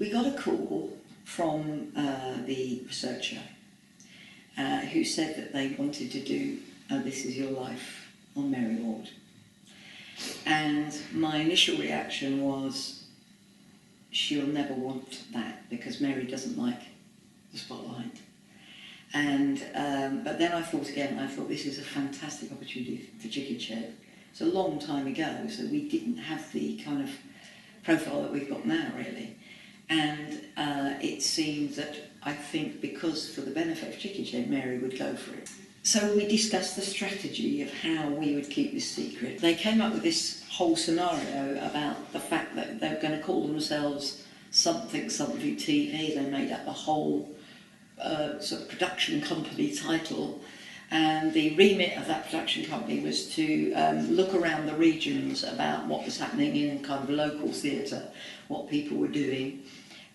we got a call from the researcher who said that they wanted to do This Is Your Life on Mary Ward. And my initial reaction was, she'll never want that because Mary doesn't like the spotlight. And but then I thought again, this is a fantastic opportunity for Chicken Shed. It's a long time ago, so we didn't have the kind of profile that we've got now, really. And it seemed that, I think, because for the benefit of Chicken Shed, Mary would go for it. So we discussed the strategy of how we would keep this secret. They came up with this whole scenario about the fact that they were going to call themselves something TV. They made up a whole sort of production company title, and the remit of that production company was to look around the regions about what was happening in kind of local theatre, what people were doing.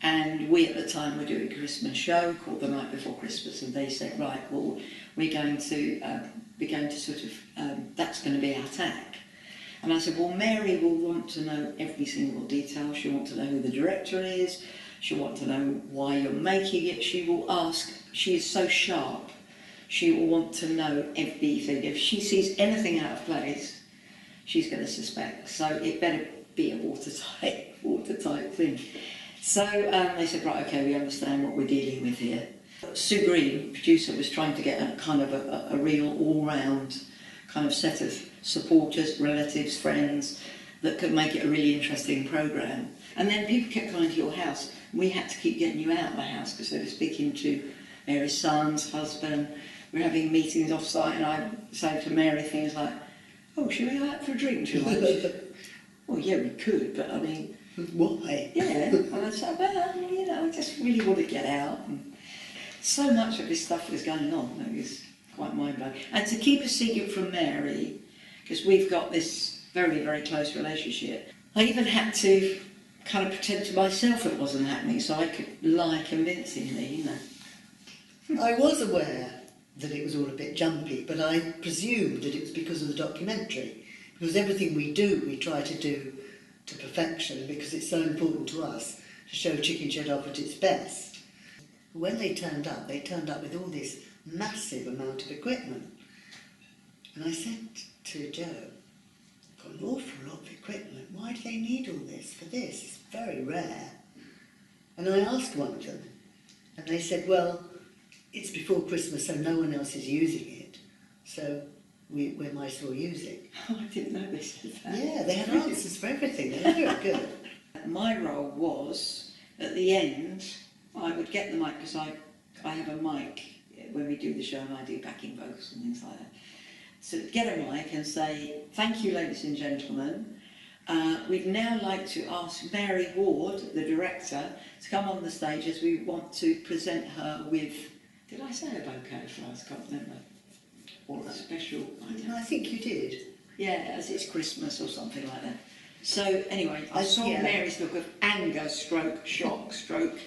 And we at the time were doing a Christmas show called The Night Before Christmas, and they said, right, well, we're going to sort of, that's going to be our tag. And I said, well, Mary will want to know every single detail. She'll want to know who the director is. She'll want to know why you're making it. She will ask, she is so sharp, she will want to know everything. If she sees anything out of place, she's going to suspect. So it better be a watertight thing. So they said, right, okay, we understand what we're dealing with here. Sue Green, producer, was trying to get a kind of a real all-round kind of set of supporters, relatives, friends, that could make it a really interesting programme. And then people kept coming to your house. We had to keep getting you out of the house because they were speaking to Mary's son's husband. We were having meetings off-site, and I said to Mary things like, oh, should we go out for a drink tonight? Well, yeah, we could, but I mean... Why? Yeah, and I said, well, you know, I just really want to get out. And so much of this stuff was going on, it was quite mind-blowing. And to keep a secret from Mary, because we've got this very, very close relationship, I even had to kind of pretend to myself it wasn't happening so I could lie convincingly, you know. I was aware that it was all a bit jumpy, but I presumed that it was because of the documentary. Because everything we do, we try to do to perfection, because it's so important to us to show Chicken Shed off at its best. When they turned up with all this massive amount of equipment. And I said to Joe, got an awful lot of equipment, why do they need all this for this? It's very rare. And I asked one of them, and they said, well, it's before Christmas, so no one else is using it, so we might as well use it. Oh, I didn't know they said that. Yeah, they had answers for everything, they were very good. My role was, at the end, I would get the mic, because I have a mic when we do the show, and I do backing vocals and things like that. So get a mic and say, thank you, ladies and gentlemen. We'd now like to ask Mary Ward, the director, to come on the stage, as we want to present her with, did I say a bouquet of flowers? I can't remember. Or a special item. I think you did. Yeah, as it's Christmas or something like that. So anyway, I saw yeah. Mary's look of anger, stroke, shock, stroke.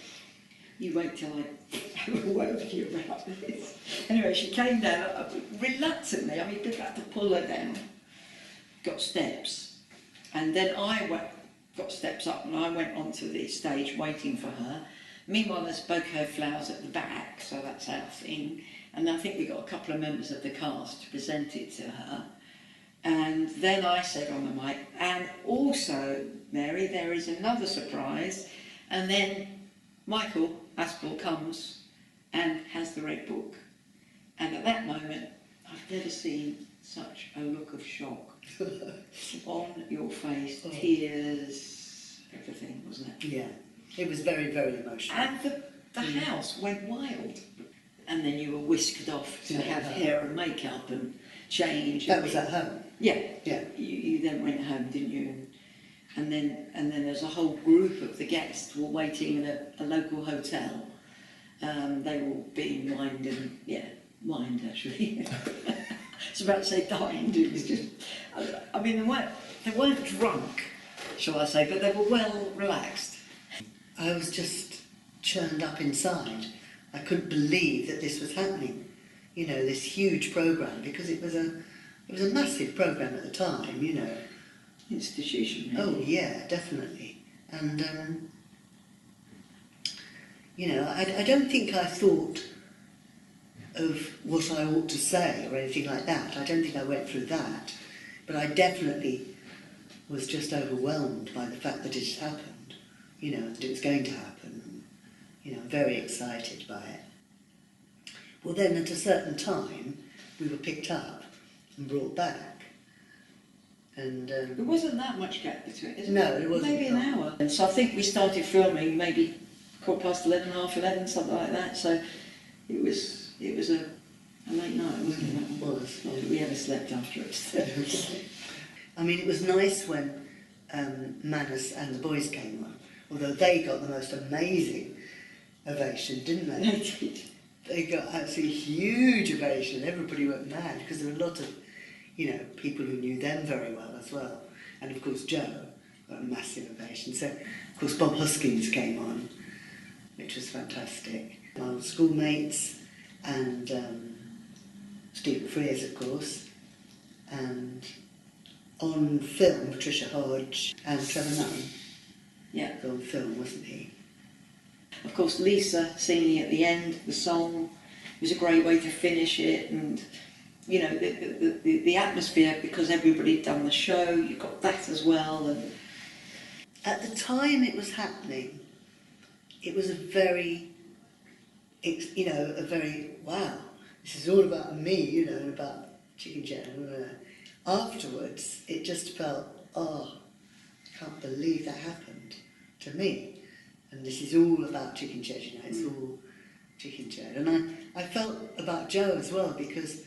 You wait till I have a word with you about this. Anyway, she came down reluctantly. I mean, people had to pull her down. Got steps. And then got steps up, and I went onto the stage waiting for her. Meanwhile, there's bouquet of flowers at the back, so that's our thing. And I think we got a couple of members of the cast to present it to her. And then I said on the mic, and also, Mary, there is another surprise. And then Michael Aspel comes and has the red book. And at that moment, I've never seen such a look of shock on your face, tears, everything, wasn't it? Yeah, it was very, very emotional. And the house went wild. And then you were whisked off to have hair and makeup and change. That was at home? Yeah. Yeah. You then went home, didn't you? And then there's a whole group of the guests were waiting in a local hotel. They were all being wined and, wined actually. I was about to say dined. It was just, I mean, they weren't drunk, shall I say, but they were well relaxed. I was just churned up inside. I couldn't believe that this was happening. You know, this huge programme, because it was a massive programme at the time, you know. Institution, really. Oh yeah, definitely. And You know, I don't think I thought of what I ought to say or anything like that. I don't think I went through that. But I definitely was just overwhelmed by the fact that it had happened, you know, that it was going to happen. You know, very excited by it. Well, then at a certain time, we were picked up and brought back. And There wasn't that much gap between it. No, it wasn't. Maybe an hour. And so I think we started filming maybe 11:15, half 11, something like that. So it was a late night, wasn't it? It was. Not that we ever slept afterwards. I mean, it was nice when Manus and the boys came on, although they got the most amazing ovation, didn't they? They did. They got absolutely huge ovation. Everybody went mad because there were a lot of, you know, people who knew them very well as well. And of course Joe got a massive ovation. So of course Bob Hoskins came on, which was fantastic. My old schoolmates and Stephen Frears, of course, and on film Patricia Hodge and Trevor Nunn. Yeah. On film, wasn't he? Of course, Lisa singing at the end, the song, was a great way to finish it, and you know, the atmosphere, because everybody had done the show, you got that as well. And at the time it was happening, it was a very, you know, a very, wow, this is all about me, you know, and about Chicken Jen. Afterwards, it just felt, oh, I can't believe that happened to me. And this is all about Chicken Jen, you know, it's all Chicken Jen. And I felt about Jo as well, because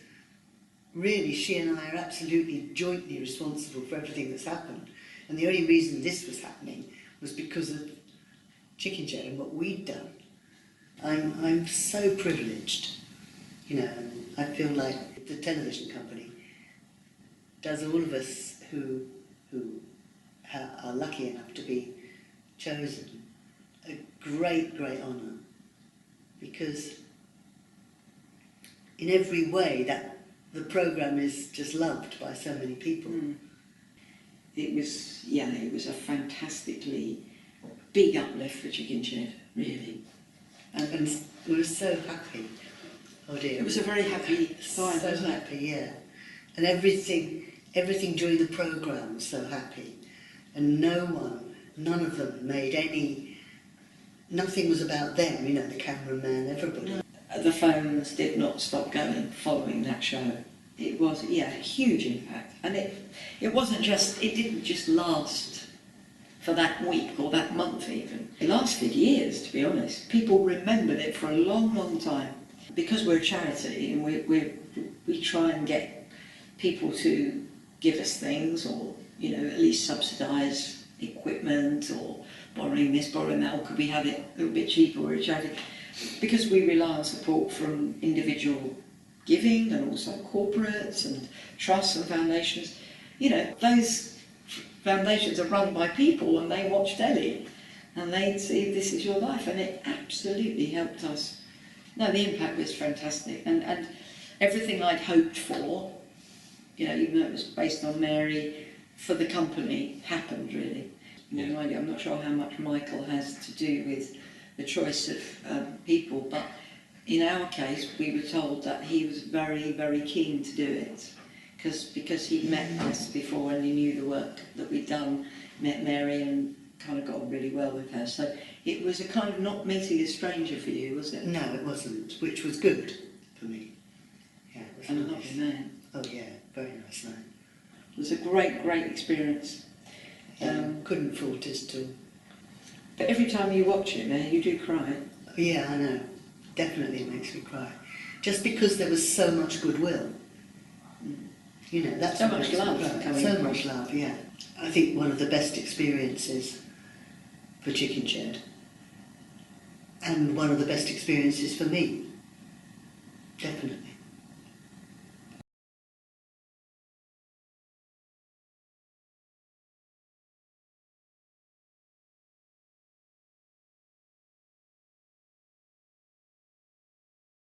really she and I are absolutely jointly responsible for everything that's happened. And the only reason this was happening was because of Chicken Jen and what we'd done. I'm so privileged, you know, and I feel like the television company does all of us who are lucky enough to be chosen a great, great honour, because in every way that the programme is just loved by so many people. It was a fantastically big uplift for Chicken Shed, really. And we were so happy. Oh dear. It was a very happy time, so wasn't happy, yeah. And everything during the programme was so happy. And none of them made nothing was about them, you know, the cameraman, everybody. The phones did not stop going following that show. It was, a huge impact. And it didn't just last for that week or that month even. It lasted years, to be honest. People remembered it for a long, long time. Because we're a charity and we try and get people to give us things, or, you know, at least subsidise equipment, or borrowing this, borrowing that, or could we have it a little bit cheaper, we're a charity. Because we rely on support from individual giving and also corporates and trusts and foundations, you know, those foundations are run by people and they watch telly and they see This Is Your Life, and it absolutely helped us. No, the impact was fantastic, and everything I'd hoped for, you know, even though it was based on Mary, for the company, happened really. Yeah. No idea. I'm not sure how much Michael has to do with the choice of people, but in our case we were told that he was very, very keen to do it, because he'd met us before and he knew the work that we'd done, met Mary and kind of got on really well with her. So it was a kind of not meeting a stranger for you, was it? No, it wasn't, which was good for me. Yeah, it was And a nice. lovely man. Oh yeah, very nice man. It was a great, great experience. Couldn't fault it at all. But every time you watch it now, you do cry. Yeah, I know. Definitely it makes me cry. Just because there was so much goodwill. You know, that's So what much makes me love cry. coming So from- much love, yeah. I think one of the best experiences for Chicken Shed, and one of the best experiences for me. Definitely.